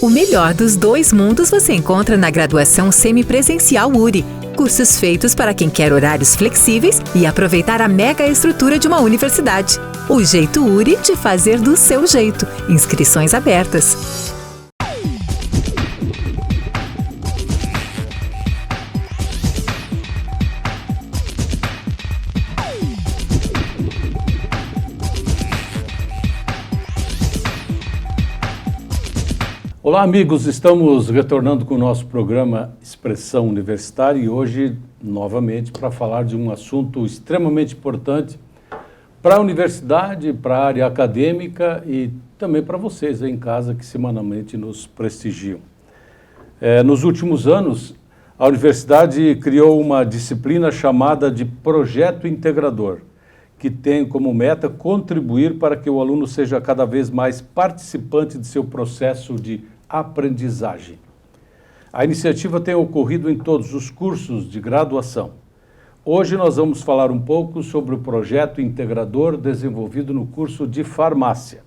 O melhor dos dois mundos você encontra na graduação semipresencial URI. Cursos feitos para quem quer horários flexíveis e aproveitar a mega estrutura de uma universidade. O jeito URI de fazer do seu jeito. Inscrições abertas. Olá, amigos, estamos retornando com o nosso programa Expressão Universitária e hoje, novamente, para falar de um assunto extremamente importante para a universidade, para a área acadêmica e também para vocês aí em casa que semanalmente nos prestigiam. Nos últimos anos, a universidade criou uma disciplina chamada de Projeto Integrador, que tem como meta contribuir para que o aluno seja cada vez mais participante de seu processo de aprendizagem. A iniciativa tem ocorrido em todos os cursos de graduação. Hoje nós vamos falar um pouco sobre o projeto integrador desenvolvido no curso de farmácia.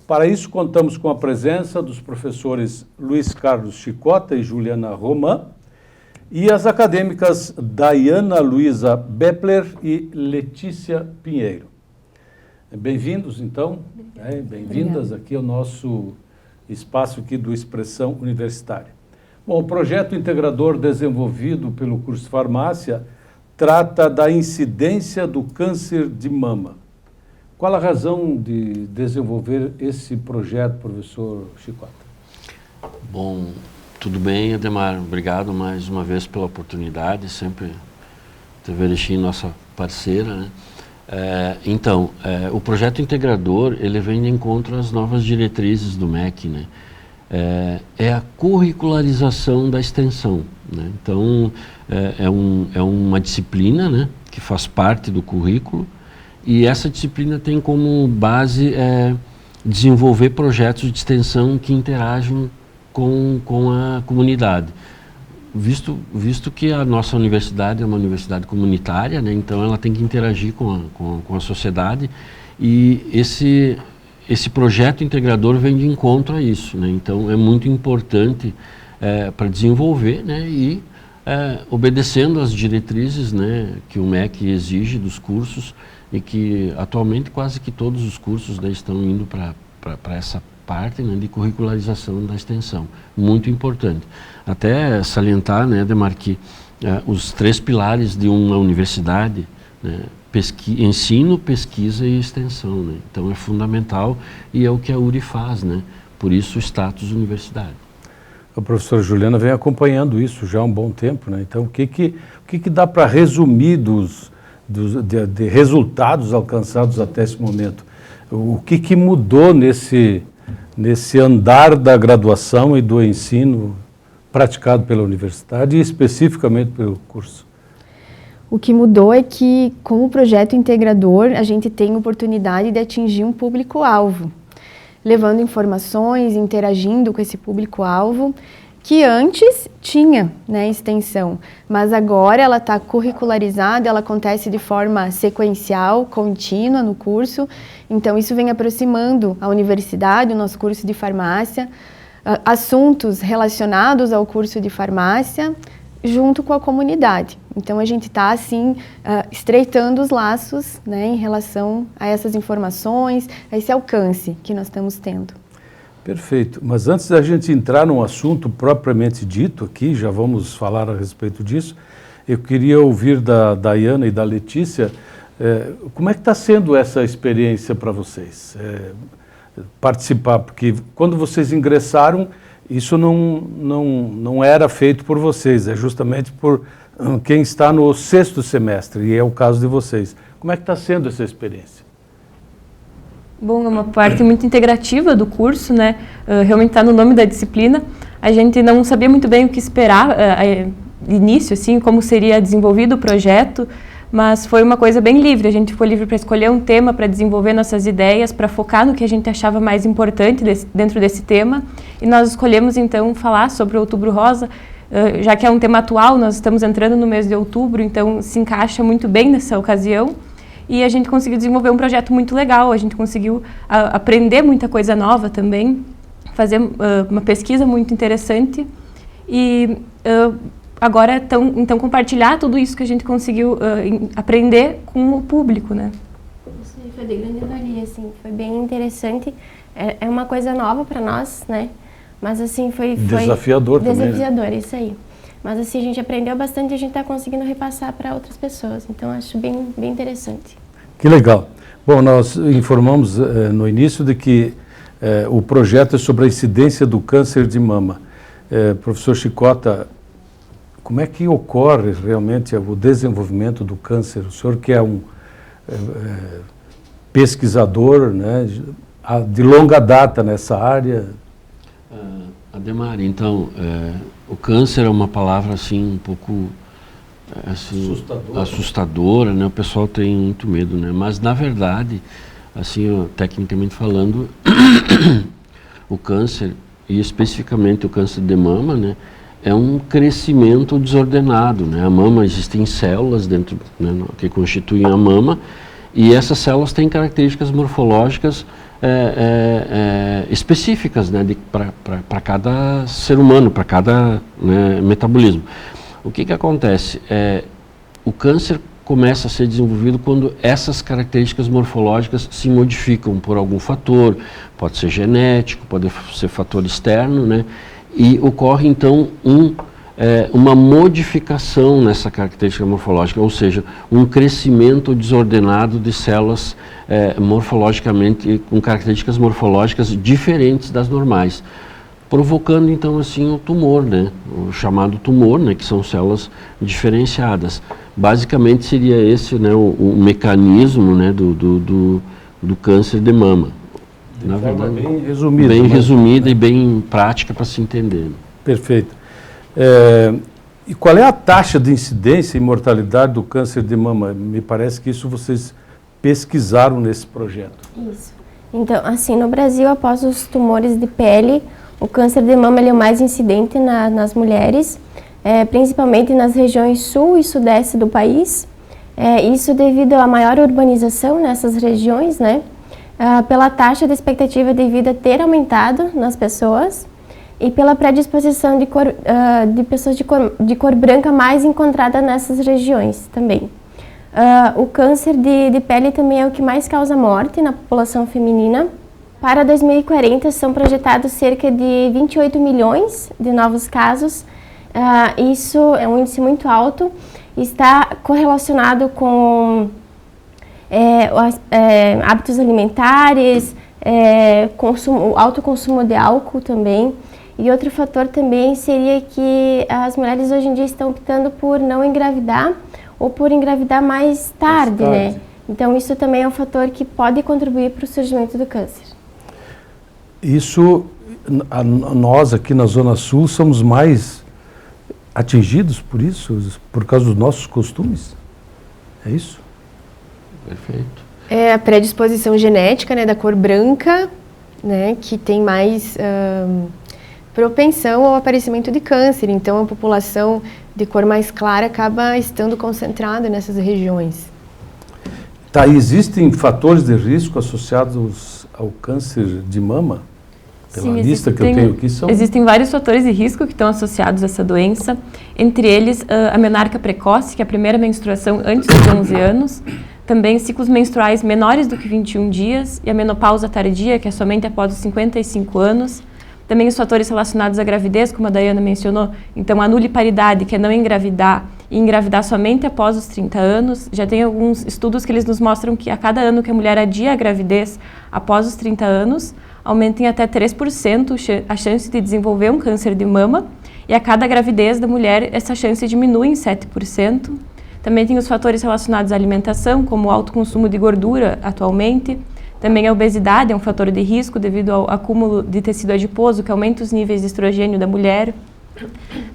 Para isso, contamos com a presença dos professores Luiz Carlos Chicota e Juliana Roman e as acadêmicas Daiana Luiza Bepler e Letícia Pinheiro. Bem-vindos, então, bem-vindas aqui ao nosso espaço aqui do Expressão Universitária. Bom, o projeto integrador desenvolvido pelo curso de farmácia trata da incidência do câncer de mama. Qual a razão de desenvolver esse projeto, professor Chicota? Bom, tudo bem, Ademar. Obrigado mais uma vez pela oportunidade, sempre TV Erechim, nossa parceira, né? O projeto integrador, ele vem de encontro às novas diretrizes do MEC, né? É a curricularização da extensão, né? Então, é uma disciplina, né, que faz parte do currículo e essa disciplina tem como base desenvolver projetos de extensão que interagem com a comunidade. Visto que a nossa universidade é uma universidade comunitária, né, então ela tem que interagir com a sociedade e esse projeto integrador vem de encontro a isso, né, então é muito importante para desenvolver, né, e obedecendo às diretrizes, né, que o MEC exige dos cursos e que atualmente quase que todos os cursos, né, estão indo para essa parte, né, de curricularização da extensão, muito importante. Até salientar, né, Ademar, que os três pilares de uma universidade, né, ensino, pesquisa e extensão, né, então é fundamental e é o que a URI faz, né, por isso o status universidade. A professora Juliana vem acompanhando isso já há um bom tempo, né, então o que dá para resumir de resultados alcançados até esse momento? O que mudou nesse andar da graduação e do ensino praticado pela universidade e especificamente pelo curso? O que mudou é que, com o projeto integrador, a gente tem oportunidade de atingir um público-alvo, levando informações, interagindo com esse público-alvo, que antes tinha, né, extensão, mas agora ela está curricularizada, ela acontece de forma sequencial, contínua no curso, então isso vem aproximando a universidade, o nosso curso de farmácia, assuntos relacionados ao curso de farmácia, junto com a comunidade. Então a gente está assim estreitando os laços, né, em relação a essas informações, a esse alcance que nós estamos tendo. Perfeito, mas antes da gente entrar num assunto propriamente dito aqui, já vamos falar a respeito disso, eu queria ouvir da Daiana e da Letícia, como é que está sendo essa experiência para vocês? Participar, porque quando vocês ingressaram, isso não era feito por vocês, é justamente por quem está no 6º semestre, e é o caso de vocês. Como é que está sendo essa experiência? Bom, é uma parte muito integrativa do curso, né? Realmente está no nome da disciplina. A gente não sabia muito bem o que esperar, início, assim, como seria desenvolvido o projeto, mas foi uma coisa bem livre. A gente ficou livre para escolher um tema, para desenvolver nossas ideias, para focar no que a gente achava mais importante dentro desse tema. E nós escolhemos, então, falar sobre o Outubro Rosa, já que é um tema atual, nós estamos entrando no mês de outubro, então se encaixa muito bem nessa ocasião. E a gente conseguiu desenvolver um projeto muito legal, a gente conseguiu aprender muita coisa nova também, fazer uma pesquisa muito interessante e agora então compartilhar tudo isso que a gente conseguiu aprender com o público, né? Isso aí foi de grande valia, assim, foi bem interessante. É uma coisa nova para nós, né? Mas assim foi desafiador também. Desafiador, isso aí. Mas assim a gente aprendeu bastante e a gente está conseguindo repassar para outras pessoas. Então acho bem interessante. Que legal. Bom, nós informamos no início de que o projeto é sobre a incidência do câncer de mama. Professor Chicota, como é que ocorre realmente o desenvolvimento do câncer? O senhor que é um pesquisador, né, de longa data nessa área. Ademar, então, o câncer é uma palavra assim um pouco assim, assustadora, né? O pessoal tem muito medo, né? Mas na verdade, assim, tecnicamente falando, o câncer, e especificamente o câncer de mama, né, é um crescimento desordenado, né? A mama, existem células dentro, né, que constituem a mama, e essas células têm características morfológicas específicas, né, para cada ser humano, para cada, né, metabolismo. O que acontece? O câncer começa a ser desenvolvido quando essas características morfológicas se modificam por algum fator, pode ser genético, pode ser fator externo, né, e ocorre então uma modificação nessa característica morfológica, ou seja, um crescimento desordenado de células morfologicamente, com características morfológicas diferentes das normais, provocando então assim o tumor, né, o chamado tumor, né, que são células diferenciadas. Basicamente seria esse, né, o mecanismo, né, do câncer de mama. Na verdade, bem resumida. Bem resumida e bem prática para se entender. Perfeito. E qual é a taxa de incidência e mortalidade do câncer de mama? Me parece que isso vocês pesquisaram nesse projeto. Isso. Então, assim, no Brasil, após os tumores de pele, o câncer de mama ele é o mais incidente nas mulheres, principalmente nas regiões sul e sudeste do país. Isso devido à maior urbanização nessas regiões, né? Pela taxa de expectativa de vida ter aumentado nas pessoas e pela predisposição de pessoas de cor branca mais encontrada nessas regiões também. O câncer de pele também é o que mais causa morte na população feminina. Para 2040 são projetados cerca de 28 milhões de novos casos. Isso é um índice muito alto, está correlacionado com hábitos alimentares, alto consumo de álcool também. E outro fator também seria que as mulheres hoje em dia estão optando por não engravidar ou por engravidar mais tarde, né? Então isso também é um fator que pode contribuir para o surgimento do câncer. Isso, nós aqui na Zona Sul somos mais atingidos por isso, por causa dos nossos costumes? É isso? Perfeito. É a predisposição genética, né, da cor branca, né, que tem mais propensão ao aparecimento de câncer. Então, a população de cor mais clara acaba estando concentrada nessas regiões. Tá, existem fatores de risco associados ao câncer de mama? Pela lista que eu tenho aqui são... Existem vários fatores de risco que estão associados a essa doença, entre eles a menarca precoce, que é a primeira menstruação antes dos 11 anos, também ciclos menstruais menores do que 21 dias e a menopausa tardia, que é somente após os 55 anos. Também os fatores relacionados à gravidez, como a Daiana mencionou, então a nuliparidade, que é não engravidar, e engravidar somente após os 30 anos. Já tem alguns estudos que eles nos mostram que a cada ano que a mulher adia a gravidez após os 30 anos, aumenta em até 3% a chance de desenvolver um câncer de mama, e a cada gravidez da mulher essa chance diminui em 7%. Também tem os fatores relacionados à alimentação, como o alto consumo de gordura atualmente. Também a obesidade é um fator de risco devido ao acúmulo de tecido adiposo, que aumenta os níveis de estrogênio da mulher.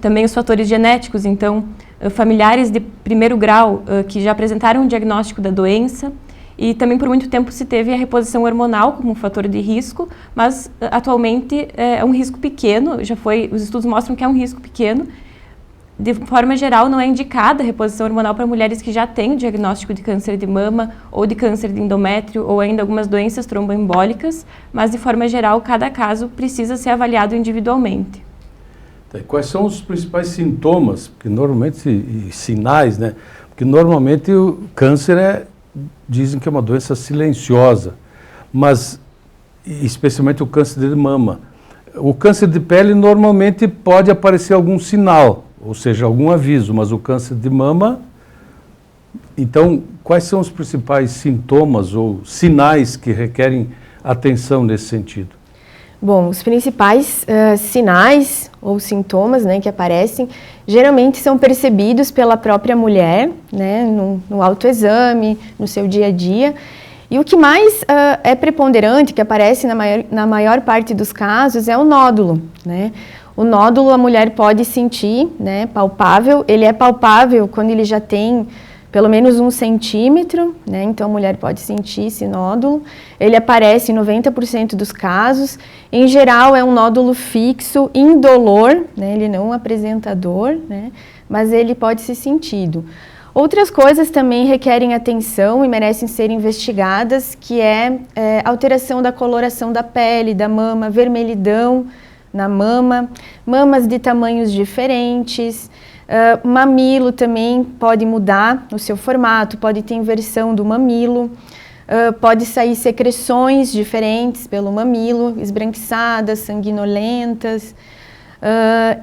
Também os fatores genéticos, então, familiares de primeiro grau que já apresentaram um diagnóstico da doença. E também por muito tempo se teve a reposição hormonal como um fator de risco, mas atualmente é um risco pequeno, os estudos mostram que é um risco pequeno, de forma geral, não é indicada a reposição hormonal para mulheres que já têm o diagnóstico de câncer de mama ou de câncer de endométrio ou ainda algumas doenças tromboembólicas, mas de forma geral, cada caso precisa ser avaliado individualmente. Quais são os principais sintomas, porque normalmente, e sinais, né? Porque normalmente o câncer dizem que é uma doença silenciosa, mas especialmente o câncer de mama. O câncer de pele normalmente pode aparecer algum sinal, ou seja, algum aviso, mas o câncer de mama... Então, quais são os principais sintomas ou sinais que requerem atenção nesse sentido? Bom, os principais sinais ou sintomas, né, que aparecem, geralmente são percebidos pela própria mulher, né, no autoexame, no seu dia a dia. E o que mais é preponderante, que aparece na maior parte dos casos, é o nódulo, né? O nódulo a mulher pode sentir, né, palpável. Ele é palpável quando ele já tem pelo menos 1 centímetro, né? Então a mulher pode sentir esse nódulo. Ele aparece em 90% dos casos. Em geral é um nódulo fixo, indolor, né? Ele não apresenta dor, né? Mas ele pode ser sentido. Outras coisas também requerem atenção e merecem ser investigadas, que é alteração da coloração da pele, da mama, vermelhidão na mama, mamas de tamanhos diferentes, mamilo também pode mudar o seu formato, pode ter inversão do mamilo, pode sair secreções diferentes pelo mamilo, esbranquiçadas, sanguinolentas.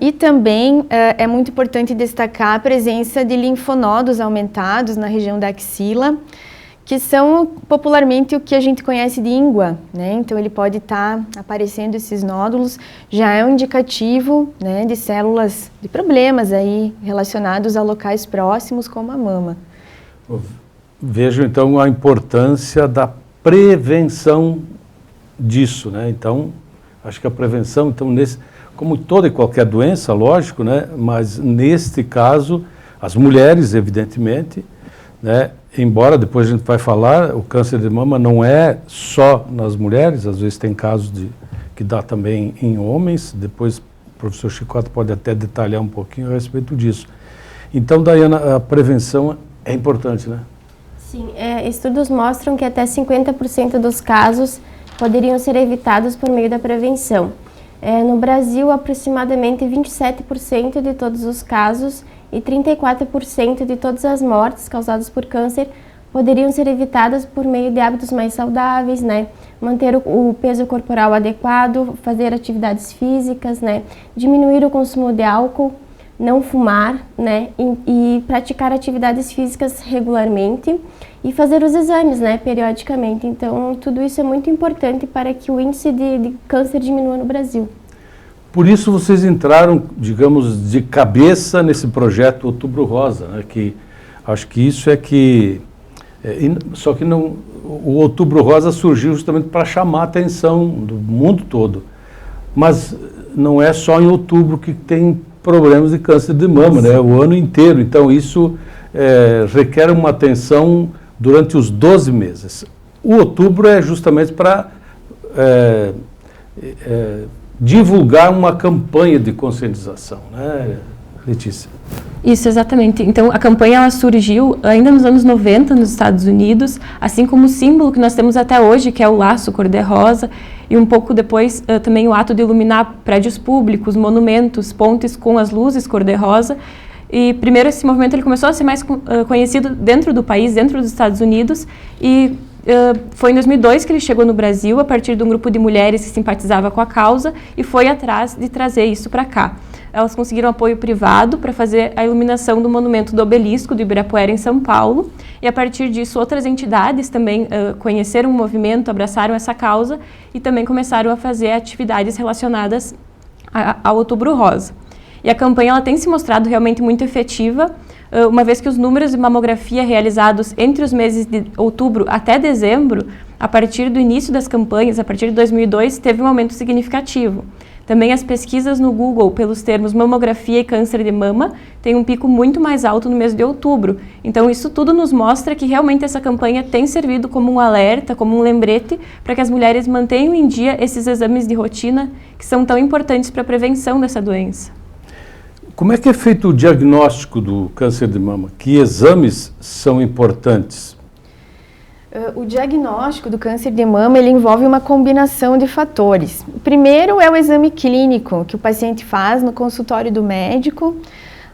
E também é muito importante destacar a presença de linfonodos aumentados na região da axila, que são popularmente o que a gente conhece de íngua, né? Então ele pode estar aparecendo esses nódulos, já é um indicativo, né, de células, de problemas aí relacionados a locais próximos como a mama. Vejo então a importância da prevenção disso, né? Então, acho que a prevenção, então, como toda e qualquer doença, lógico, né? Mas neste caso, as mulheres, evidentemente, né? Embora depois a gente vai falar, o câncer de mama não é só nas mulheres, às vezes tem casos que dá também em homens, depois o professor Chicote pode até detalhar um pouquinho a respeito disso. Então, Daiana, a prevenção é importante, né? Sim, estudos mostram que até 50% dos casos poderiam ser evitados por meio da prevenção. No Brasil, aproximadamente 27% de todos os casos e 34% de todas as mortes causadas por câncer poderiam ser evitadas por meio de hábitos mais saudáveis, né? Manter o peso corporal adequado, fazer atividades físicas, né? Diminuir o consumo de álcool, não fumar, né? E praticar atividades físicas regularmente e fazer os exames, né? Periodicamente. Então, tudo isso é muito importante para que o índice de câncer diminua no Brasil. Por isso vocês entraram, digamos, de cabeça nesse projeto Outubro Rosa, né? Que acho que isso é que... só que não, o Outubro Rosa surgiu justamente para chamar a atenção do mundo todo. Mas não é só em outubro que tem problemas de câncer de mama, né? O ano inteiro. Então isso requer uma atenção durante os 12 meses. O outubro é justamente para... divulgar uma campanha de conscientização, né, Letícia? Isso, exatamente. Então, a campanha ela surgiu ainda nos anos 90 nos Estados Unidos, assim como o símbolo que nós temos até hoje, que é o laço cor-de-rosa, e um pouco depois também o ato de iluminar prédios públicos, monumentos, pontes com as luzes cor-de-rosa. E primeiro esse movimento ele começou a ser mais conhecido dentro do país, dentro dos Estados Unidos, e foi em 2002 que ele chegou no Brasil, a partir de um grupo de mulheres que simpatizava com a causa e foi atrás de trazer isso para cá. Elas conseguiram apoio privado para fazer a iluminação do monumento do Obelisco do Ibirapuera, em São Paulo, e a partir disso outras entidades também conheceram o movimento, abraçaram essa causa e também começaram a fazer atividades relacionadas ao Outubro Rosa. E a campanha ela tem se mostrado realmente muito efetiva, uma vez que os números de mamografia realizados entre os meses de outubro até dezembro, a partir do início das campanhas, a partir de 2002, teve um aumento significativo. Também as pesquisas no Google pelos termos mamografia e câncer de mama têm um pico muito mais alto no mês de outubro. Então isso tudo nos mostra que realmente essa campanha tem servido como um alerta, como um lembrete para que as mulheres mantenham em dia esses exames de rotina que são tão importantes para a prevenção dessa doença. Como é que é feito o diagnóstico do câncer de mama? Que exames são importantes? O diagnóstico do câncer de mama, ele envolve uma combinação de fatores. O primeiro é o exame clínico, que o paciente faz no consultório do médico,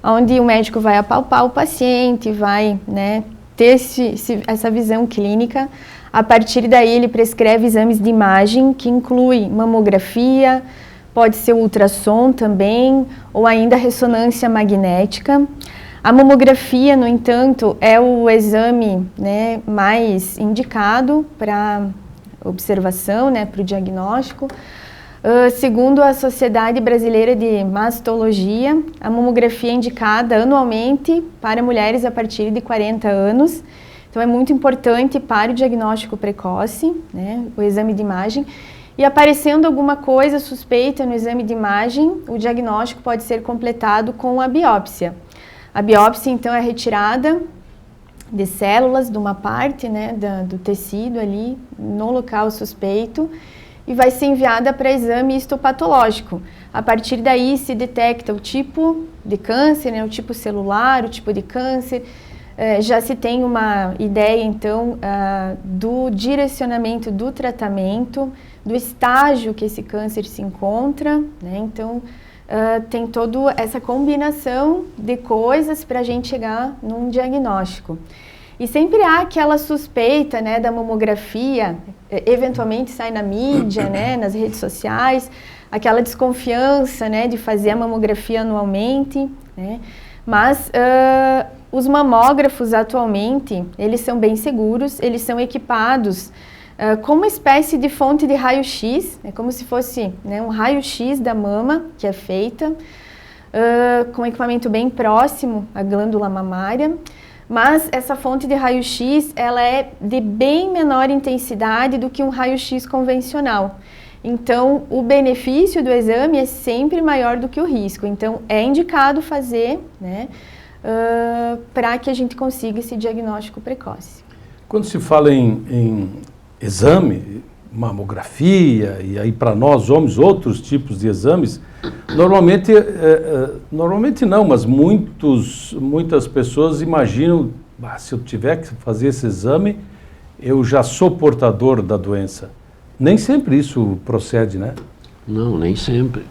onde o médico vai apalpar o paciente, vai, né, ter essa visão clínica. A partir daí, ele prescreve exames de imagem, que inclui mamografia, pode ser ultrassom também, ou ainda ressonância magnética. A mamografia, no entanto, é o exame, né, mais indicado para observação, né, para o diagnóstico. Segundo a Sociedade Brasileira de Mastologia, a mamografia é indicada anualmente para mulheres a partir de 40 anos. Então, é muito importante para o diagnóstico precoce, né, o exame de imagem. E aparecendo alguma coisa suspeita no exame de imagem, o diagnóstico pode ser completado com a biópsia. A biópsia, então, é a retirada de células de uma parte, né, do tecido ali no local suspeito e vai ser enviada para exame histopatológico. A partir daí se detecta o tipo de câncer, né, o tipo celular, o tipo de câncer. Já se tem uma ideia, então, do direcionamento do tratamento, do estágio que esse câncer se encontra, né? Então, tem toda essa combinação de coisas para a gente chegar num diagnóstico. E sempre há aquela suspeita, né, da mamografia, eventualmente sai na mídia, né, nas redes sociais, aquela desconfiança, né, de fazer a mamografia anualmente, né? Mas os mamógrafos atualmente, eles são bem seguros, eles são equipados com uma espécie de fonte de raio-x, é como se fosse, né, um raio-x da mama que é feita, com um equipamento bem próximo à glândula mamária, mas essa fonte de raio-x ela é de bem menor intensidade do que um raio-x convencional. Então, o benefício do exame é sempre maior do que o risco. Então, é indicado fazer, né, para que a gente consiga esse diagnóstico precoce. Quando se fala em exame, mamografia, e aí para nós homens outros tipos de exames, normalmente não, mas muitas pessoas imaginam, se eu tiver que fazer esse exame, eu já sou portador da doença. Nem sempre isso procede, né? Não, nem sempre.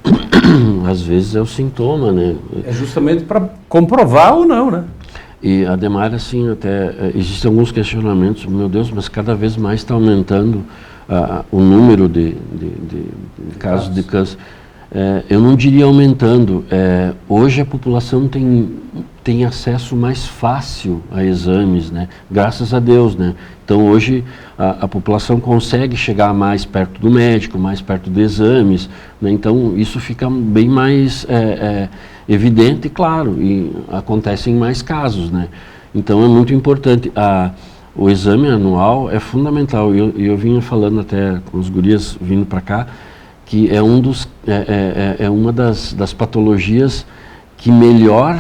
Às vezes é o sintoma, né? É justamente para comprovar ou não, né? E Ademar, assim, até existem alguns questionamentos, meu Deus, mas cada vez mais está aumentando o número de casos de câncer. Eu não diria aumentando. Hoje a população tem acesso mais fácil a exames, né? Graças a Deus, né? Então hoje a população consegue chegar mais perto do médico, mais perto de exames, né? Então isso fica bem mais evidente, claro, e acontece em mais casos, né? Então é muito importante. O exame anual é fundamental. Eu vinha falando até com os gurias vindo para cá, que é uma das patologias que melhor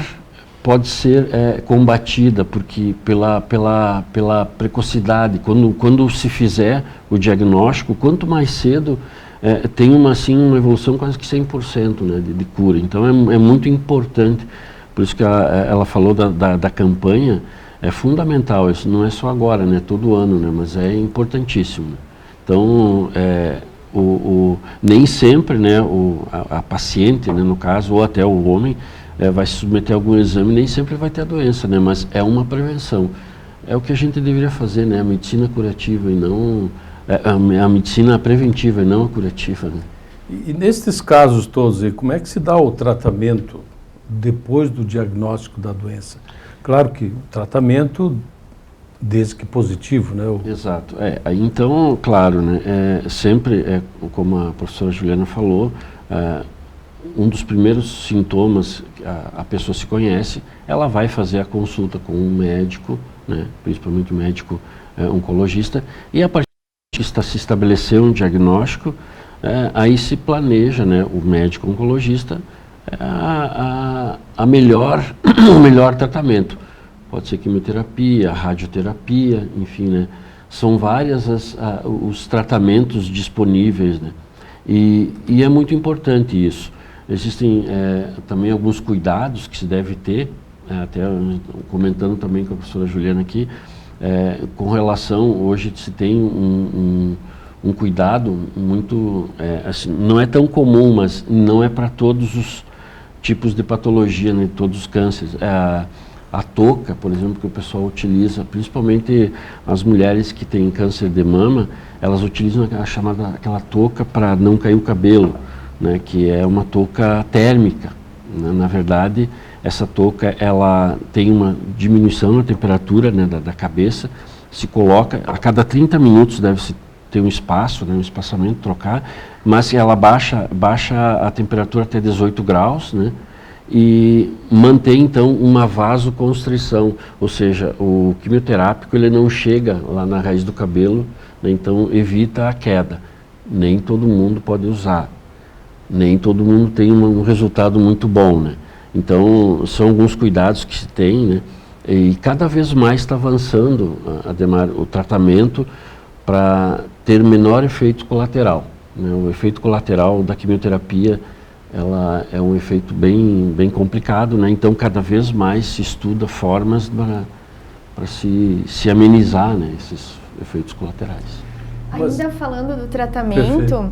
pode ser combatida, porque pela precocidade, quando se fizer o diagnóstico, quanto mais cedo, tem uma evolução quase que 100%, né, de cura. Então é muito importante, por isso que ela falou da campanha, é fundamental, isso não é só agora, né, todo ano, né, mas é importantíssimo. Então, nem sempre, né, a paciente, né, no caso, ou até o homem, vai se submeter a algum exame, nem sempre vai ter a doença, né, mas é uma prevenção. É o que a gente deveria fazer, né, a medicina curativa e não... a medicina preventiva e não a curativa, né? E nesses casos todos aí, como é que se dá o tratamento depois do diagnóstico da doença? Claro que o tratamento, desde que positivo, né? Exato. Então, claro, né, sempre, como a professora Juliana falou, um dos primeiros sintomas que a pessoa se conhece, ela vai fazer a consulta com um médico, né, principalmente o médico oncologista, e a partir se estabeleceu um diagnóstico, aí se planeja, né, o médico oncologista o melhor tratamento. Pode ser quimioterapia, radioterapia, enfim, né, são várias os tratamentos disponíveis, né, e é muito importante isso. existem também alguns cuidados que se deve ter, até comentando também com a professora Juliana aqui, com relação, hoje se tem um cuidado muito, assim, não é tão comum, mas não é para todos os tipos de patologia, né, todos os cânceres. A touca, por exemplo, que o pessoal utiliza, principalmente as mulheres que têm câncer de mama, elas utilizam aquela touca para não cair o cabelo, né, que é uma touca térmica, né? Na verdade, essa touca, ela tem uma diminuição na temperatura, né, da cabeça, se coloca, a cada 30 minutos deve-se ter um espaço, né, um espaçamento, trocar, mas ela baixa a temperatura até 18 graus, né, e mantém então uma vasoconstrição, ou seja, o quimioterápico ele não chega lá na raiz do cabelo, né, então evita a queda. Nem todo mundo pode usar, nem todo mundo tem um resultado muito bom, né? Então são alguns cuidados que se tem, né? E cada vez mais está avançando, Ademar, o tratamento para ter menor efeito colateral, né? O efeito colateral da quimioterapia, ela é um efeito bem complicado, né? Então cada vez mais se estuda formas para se amenizar, né, esses efeitos colaterais. Ainda falando do tratamento,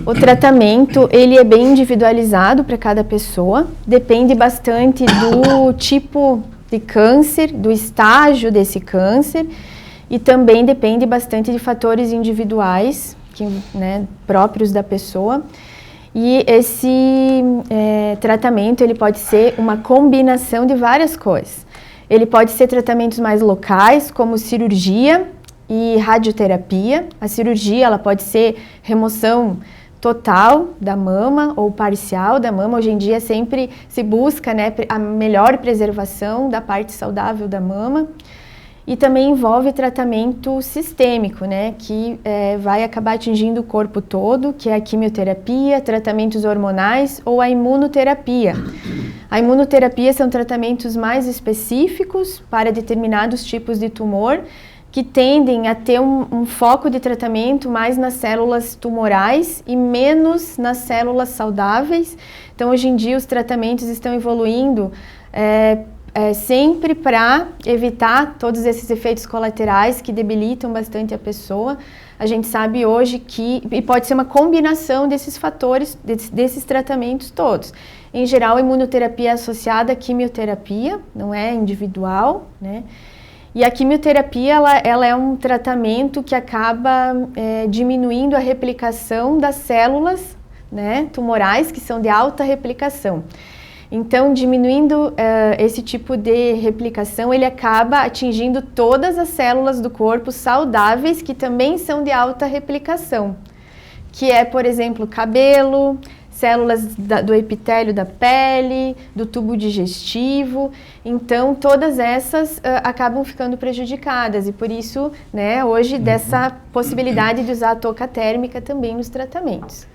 o tratamento ele é bem individualizado para cada pessoa, depende bastante do tipo de câncer, do estágio desse câncer, e também depende bastante de fatores individuais, né, próprios da pessoa. E esse tratamento ele pode ser uma combinação de várias coisas. Ele pode ser tratamentos mais locais, como cirurgia e radioterapia. A cirurgia ela pode ser remoção total da mama ou parcial da mama. Hoje em dia sempre se busca, né, a melhor preservação da parte saudável da mama. E também envolve tratamento sistêmico, né, que vai acabar atingindo o corpo todo, que é a quimioterapia, tratamentos hormonais ou a imunoterapia. A imunoterapia são tratamentos mais específicos para determinados tipos de tumor, que tendem a ter um foco de tratamento mais nas células tumorais e menos nas células saudáveis. Então, hoje em dia, os tratamentos estão evoluindo sempre para evitar todos esses efeitos colaterais que debilitam bastante a pessoa. A gente sabe hoje e pode ser uma combinação desses fatores, desses tratamentos todos. Em geral, a imunoterapia é associada à quimioterapia, não é individual, né? E a quimioterapia, ela é um tratamento que acaba diminuindo a replicação das células, né, tumorais, que são de alta replicação. Então, diminuindo esse tipo de replicação, ele acaba atingindo todas as células do corpo saudáveis, que também são de alta replicação, que é, por exemplo, cabelo, células do epitélio da pele, do tubo digestivo. Então, todas essas acabam ficando prejudicadas e por isso, né, hoje, dessa possibilidade de usar a touca térmica também nos tratamentos.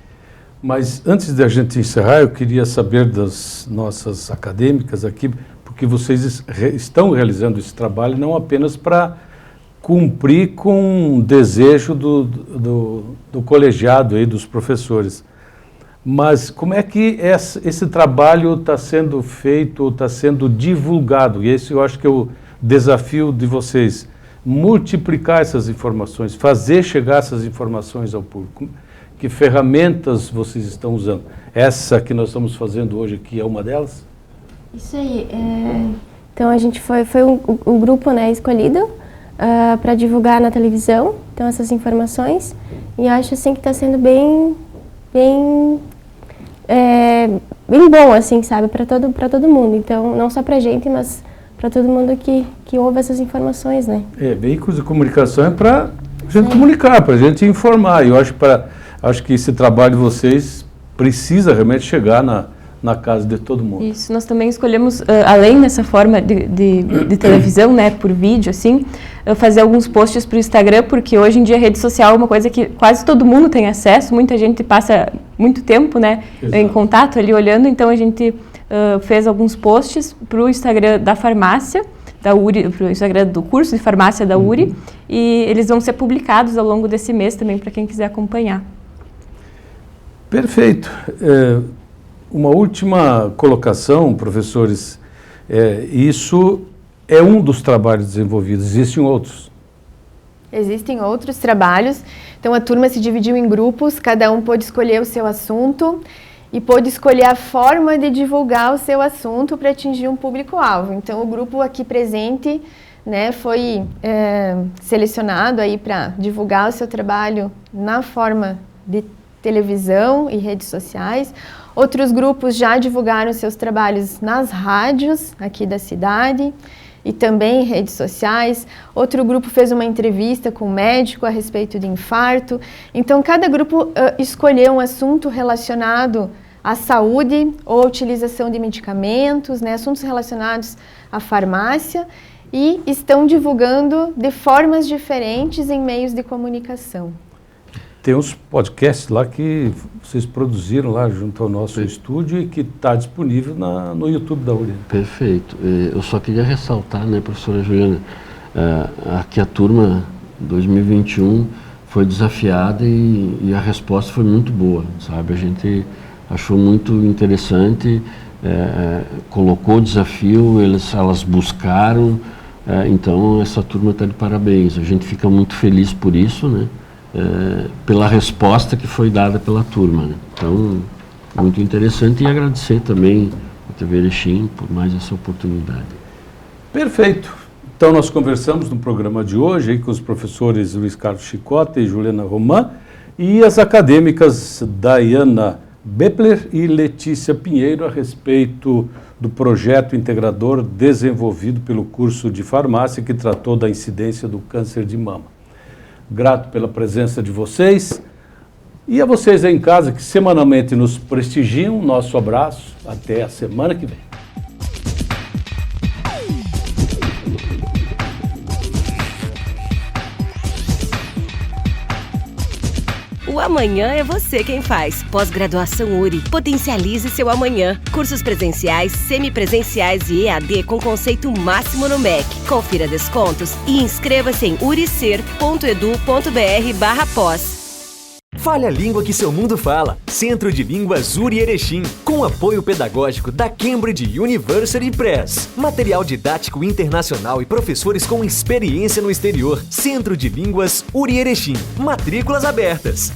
Mas antes de a gente encerrar, eu queria saber das nossas acadêmicas aqui, porque vocês estão realizando esse trabalho não apenas para cumprir com o desejo do colegiado aí, dos professores, mas como é que esse trabalho está sendo feito, está sendo divulgado? E esse eu acho que é o desafio de vocês, multiplicar essas informações, fazer chegar essas informações ao público. Que ferramentas vocês estão usando? Essa que nós estamos fazendo hoje aqui é uma delas? Isso aí. Então a gente foi o grupo, né, escolhido para divulgar na televisão, então essas informações. E eu acho assim que está sendo bem bom, assim, sabe, para todo mundo. Então não só para a gente, mas para todo mundo que ouve essas informações, né? Veículos de comunicação é para a gente comunicar, para a gente informar. Eu acho que esse trabalho de vocês precisa realmente chegar na casa de todo mundo. Isso, nós também escolhemos, além dessa forma de televisão, né, por vídeo, assim, fazer alguns posts para o Instagram, porque hoje em dia a rede social é uma coisa que quase todo mundo tem acesso, muita gente passa muito tempo, né, em contato ali, olhando, então a gente fez alguns posts para o Instagram da farmácia, da URI, para o Instagram do curso de farmácia da URI, e eles vão ser publicados ao longo desse mês também, para quem quiser acompanhar. Perfeito. Uma última colocação, professores, isso é um dos trabalhos desenvolvidos, existem outros? Existem outros trabalhos, então a turma se dividiu em grupos, cada um pôde escolher o seu assunto e pôde escolher a forma de divulgar o seu assunto para atingir um público-alvo. Então o grupo aqui presente, né, foi selecionado aí para divulgar o seu trabalho na forma de televisão e redes sociais. Outros grupos já divulgaram seus trabalhos nas rádios aqui da cidade e também em redes sociais. Outro grupo fez uma entrevista com um médico a respeito de infarto. Então, cada grupo escolheu um assunto relacionado à saúde ou à utilização de medicamentos, né, assuntos relacionados à farmácia, e estão divulgando de formas diferentes em meios de comunicação. Tem uns podcasts lá que vocês produziram lá junto ao nosso estúdio e que está disponível no YouTube da URI. Perfeito. Eu só queria ressaltar, né, professora Juliana, que a turma 2021 foi desafiada e a resposta foi muito boa, sabe? A gente achou muito interessante, colocou o desafio, elas buscaram, então essa turma está de parabéns. A gente fica muito feliz por isso, né? Pela resposta que foi dada pela turma, né? Então, muito interessante, e agradecer também a TV Erechim por mais essa oportunidade. Perfeito. Então nós conversamos no programa de hoje aí com os professores Luiz Carlos Chicota e Juliana Roman e as acadêmicas Dayana Bepler e Letícia Pinheiro a respeito do projeto integrador desenvolvido pelo curso de farmácia que tratou da incidência do câncer de mama. Grato pela presença de vocês e a vocês aí em casa que semanalmente nos prestigiam. Nosso abraço, até a semana que vem. O amanhã é você quem faz. Pós-graduação URI. Potencialize seu amanhã. Cursos presenciais, semipresenciais e EAD com conceito máximo no MEC. Confira descontos e inscreva-se em uricer.edu.br/pós. Fale a língua que seu mundo fala. Centro de Línguas URI Erechim, com apoio pedagógico da Cambridge University Press. Material didático internacional e professores com experiência no exterior. Centro de Línguas URI Erechim. Matrículas abertas.